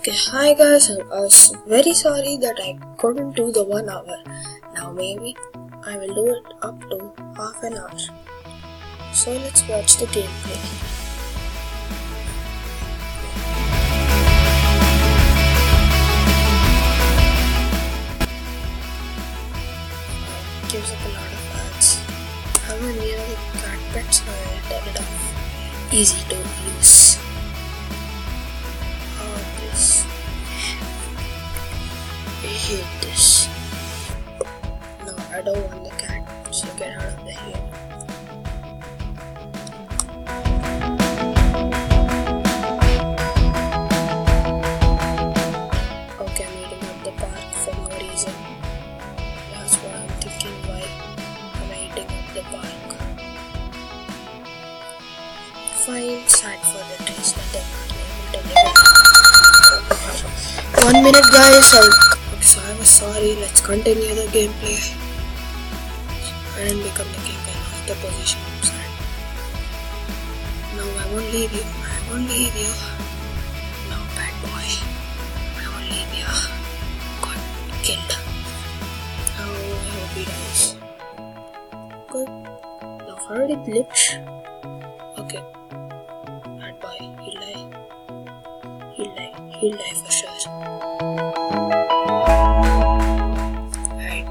Okay, hi guys, I was very sorry that I couldn't do the 1 hour. Now maybe I will do it up to half an hour. So let's watch the gameplay. Gives up a lot of ads. I'm near the cat pets, so I'll turn it off. Easy to use. I hate this. No, I don't want the cat, so get out of the here. Okay, I'm eating at the park for no reason. That's what I'm thinking, why am I eating at the park? Fine, sad for the trees that they're not able to live in. 1 minute guys, so I was sorry, let's continue the gameplay. I didn't become the king, I lost the position, I'm sad. No, I won't leave you, I won't leave you. No, bad boy, I won't leave you. Got killed. Oh, I hope he dies. Good. Now how did it glitch? Okay. Bad boy, he'll die. He'll die for sure.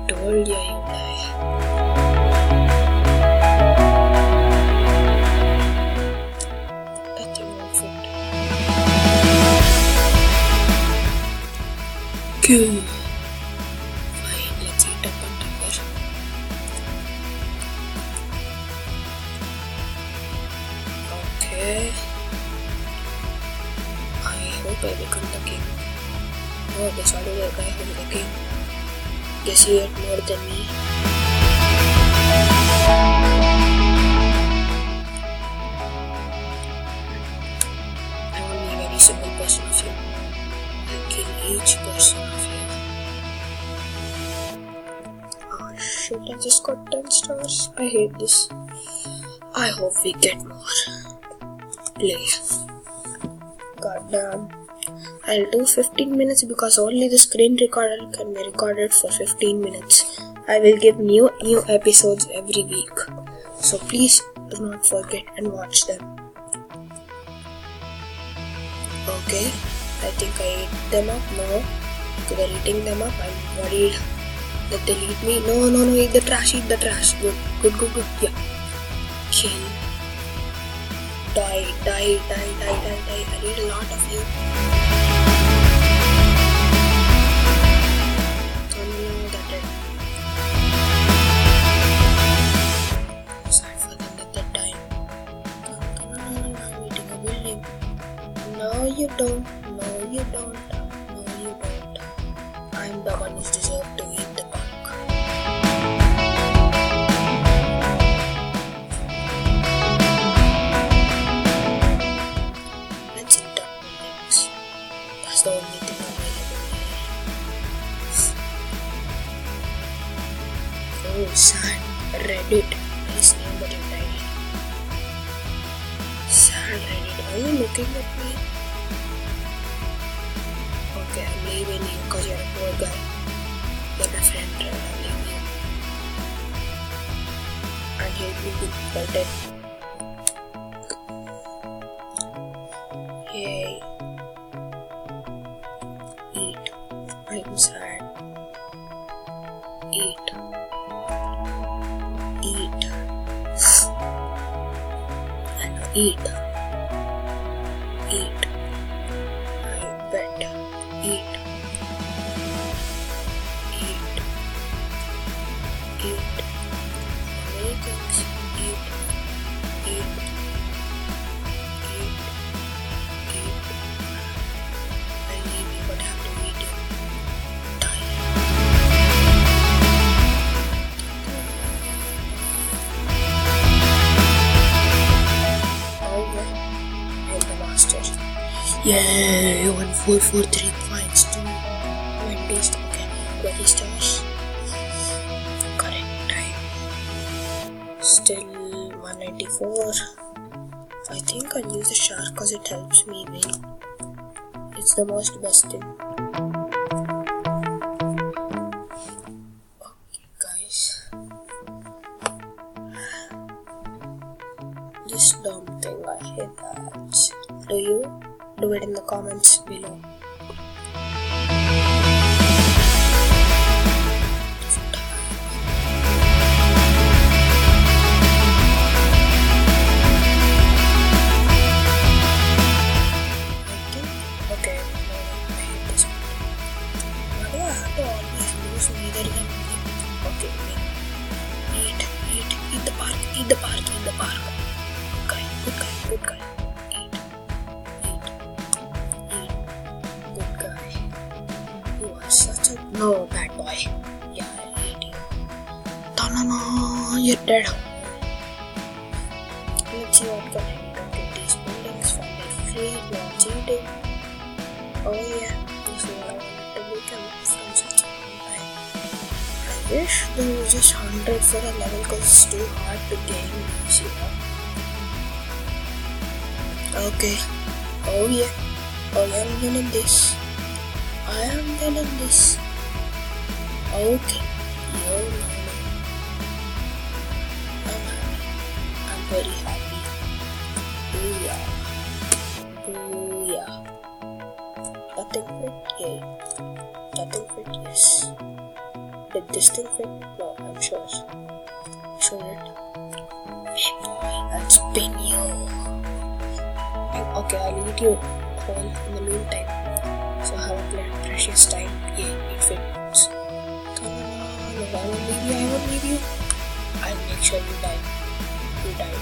Told you you die. Nothing wrong with it. Kill. Fine, let's eat up on timber. Okay. I hope I become the king. Oh, there's already a guy who's the king. Guess you had more than me. I won't leave every single person of you. I'll kill each person of you. Oh shit, I just got 10 stars. I hate this. I hope we get more. Play. Goddamn. I'll do 15 minutes because only the screen recorder can be recorded for 15 minutes. I will give new episodes every week. So please do not forget and watch them. Okay, I think I ate them up. No, they're eating them up. I'm worried that they'll eat me. No, eat the trash. Good. Yeah. Kill. Die. I need a lot of you. No, you don't. I'm the one who deserves to eat the punk. Let's eat up buildings. That's the only thing available here. Oh, sad. Reddit. Nice name, but you're tiny. Sad Reddit. Are you looking at me? Okay, I'm leaving you because you're a poor guy. You're my friend, right? I'm leaving you. And he'll be good for Yay. Eat. I'm sad. Eat. I know, eat. I bet. Eat. How many things? Eat. I'll leave you, but I have to eat you. Die. Okay. I'm the master. Yay! 1443 points to 20 stars. Okay, 20 stars. Correct time. Still 194. I think I'll use a shark because it helps me win. It's the most best thing. Okay, guys. This dumb thing, I hate that. Do you? Do it in the comments below. Okay, eat the park. Good guy. Eat. Good guy. You are such a no bad boy. Yeah, I hate you. No, you're dead. Let's see what can I do. Get these buildings from the free, not cheating. Oh yeah, this is what I wanted to become from such a long time. I wish there was just 100 for a level because it's too hard to gain these, you know. Okay. Oh yeah, I'm winning this. Okay. No. I'm happy. I'm very happy. Booyah. Nothing fit? Yeah. Nothing fit? Yes. Did this thing fit? No, I'm sure. Show it. Hey boy, I'll spin you. Okay, I'll eat you whole in the meantime. So have a precious time. Yeah, it fits. No, I won't leave you. I'll make sure you die. You die.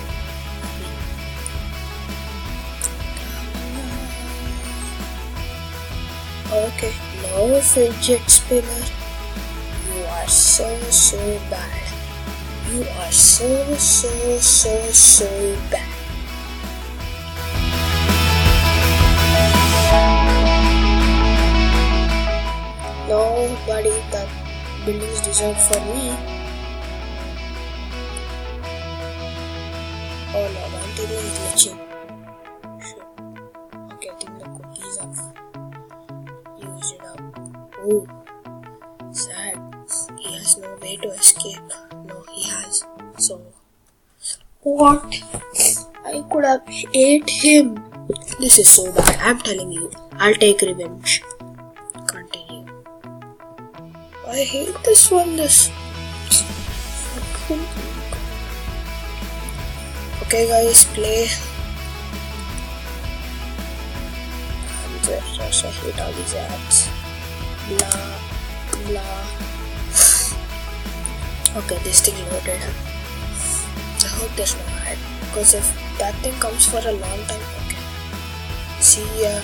Okay, no fidget spinner. You are so bad. You are so bad. Nobody that buildings deserve for me. Oh no, my internet is glitching. Shit. Okay, I think the cookies have used it up. Oh, sad. He has no way to escape. No, he has. So, what? I could have ate him. This is so bad. I'm telling you. I'll take revenge. Continue. I hate this one. Okay, guys, play. I hate all these ads. Blah. Okay, this thing loaded. I hope there's no ad, because if that thing comes for a long time, okay. See ya,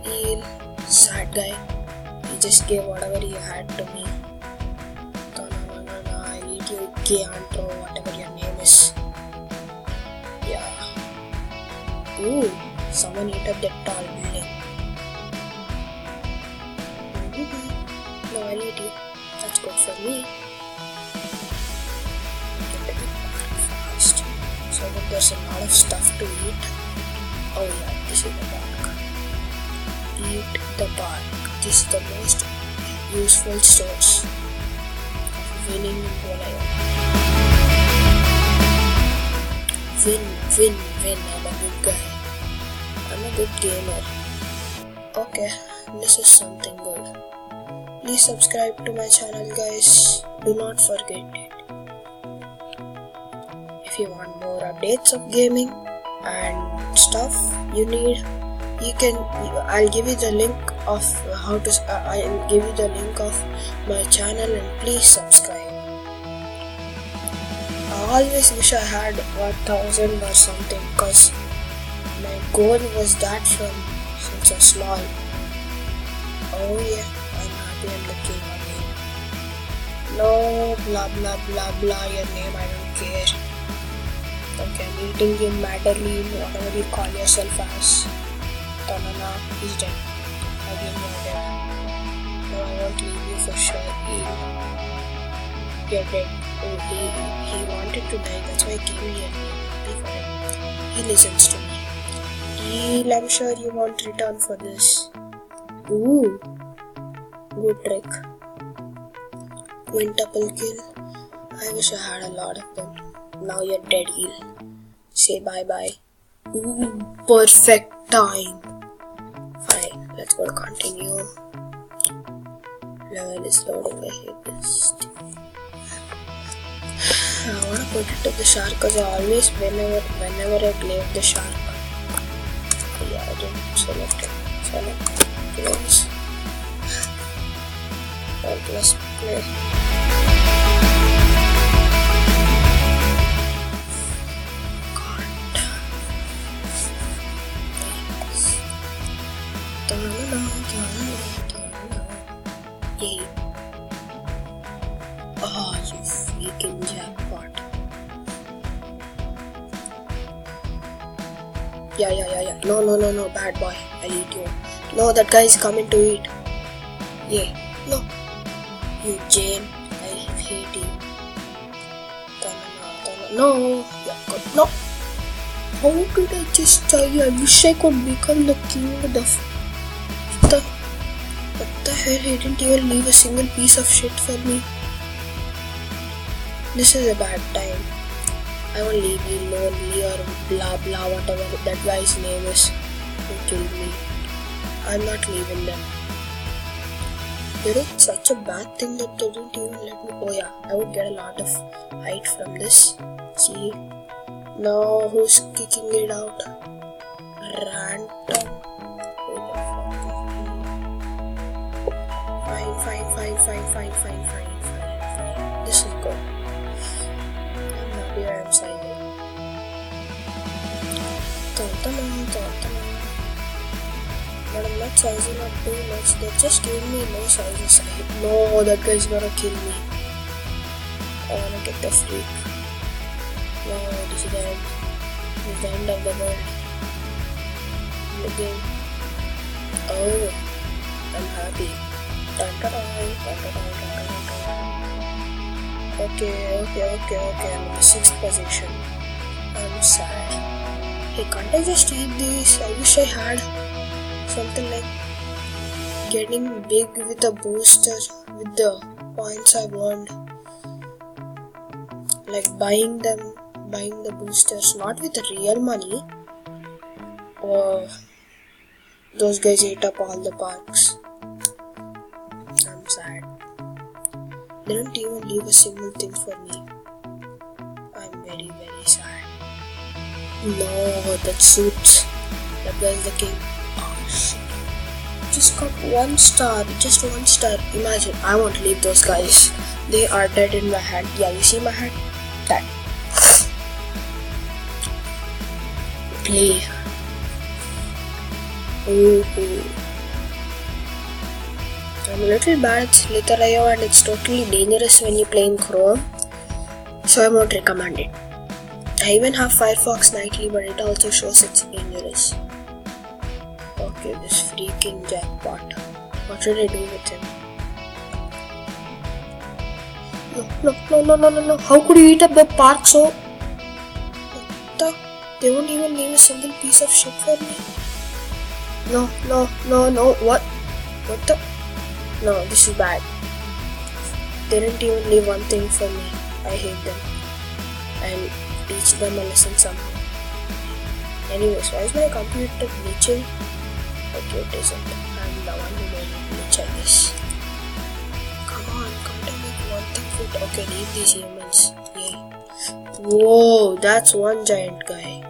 Eel. Sad guy. He just gave whatever he had to me. No, I need you, Keantro, whatever your name is. Yeah. Ooh, someone ate up that tall building. No, I need you. That's good for me. Get a bit fast. So that there's a lot of stuff to eat. Oh yeah, this is the park. Eat the park. This is the most useful source of winning in Valorant. Win. I'm a good guy. I'm a good gamer. Okay, this is something good. Please subscribe to my channel, guys. Do not forget it. If you want more updates of gaming and stuff you need, I'll give you the link of I'll give you the link of my channel, and please subscribe. I always wish I had 1,000 or something, cause my goal was that since I'm small. Oh yeah, I'm happy I'm the king again. No blah your name, I don't care. Okay, I'm eating you, Madeline, whatever you call yourself as. Tanana, he's dead. Again, you're dead. No, I won't leave you for sure. You're dead. Oh, he wanted to die, that's why I gave you your name. Be for him. He listens to me. Heal, I'm sure you want return for this. Ooh, good trick. Quintuple kill. I wish I had a lot of them. Now you're dead, heal. Say bye-bye. Ooh, perfect time. Fine, let's go continue. Level is loading, I hate this. I wanna put it to the shark because I always, whenever I play with the shark. Yeah, I didn't select it. Select close. Well, let's play. Yay. Oh, you freaking jackpot. Yeah. No, bad boy. I'll eat you. No, that guy is coming to eat. Yeah. No. You Jane. I hate you. No. Yeah, God. No. How did I just die? I wish I could become the king of the... What the hell? He didn't even leave a single piece of shit for me. This is a bad time. I won't leave you lonely or blah blah whatever that guy's name is who killed me. I'm not leaving them. They did such a bad thing that they didn't even let me. Oh yeah, I would get a lot of height from this. See? Now who's kicking it out? Random. Fine. This is good. I'm happy where I'm signing. But I'm not sizing up too much. They're just giving me no sizes. No, that guy's gonna kill me. I wanna get the freak. No, this is the end. This is the end of the world. The game. Oh, I'm happy. Okay. I'm in the 6th position. I'm sad. Hey, can't I just eat these? I wish I had something like getting big with a booster with the points I want. Like buying the boosters, not with the real money. Oh, those guys ate up all the parks. I'm sad. They don't even leave a single thing for me. I'm very, very sad. No, that suits. That guy's the king. Oh shit. Just got 1 star. Just 1 star. Imagine, I won't leave those guys. They are dead in my hand. Yeah, you see my hand? That. Play. Ooh. I'm a little bad at Slither.io and it's totally dangerous when you play in Chrome, so I won't recommend it. I even have Firefox nightly, but it also shows it's dangerous. Okay, this freaking jackpot. What should I do with him? No. How could you eat up the park so? What the? They won't even leave a single piece of shit for me. No. What? What the? No, this is bad. They didn't even leave one thing for me. I hate them. I'll teach them a lesson somehow. Anyways, why is my computer glitching? Okay, it isn't. I'm the one who made it glitch, I guess. Come on, can't I make one thing fit? Okay, leave these humans. Yay. Whoa, that's one giant guy.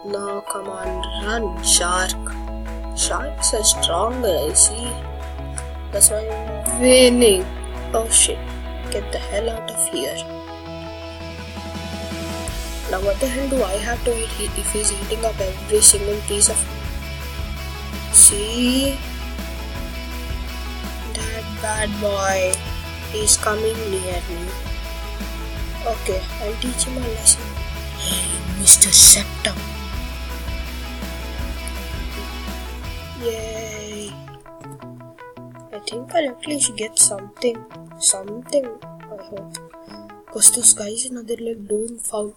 Now, come on, run, shark. Sharks are stronger, I see. That's why I'm winning. Oh shit, get the hell out of here. Now what the hell do I have to eat if he's eating up every single piece of... See? That bad boy. He's coming near me. Okay, I'll teach him a lesson. Hey, Mr. Septum. Yay! I think I'll at least get something, I hope. Because those guys in other leg don't foul.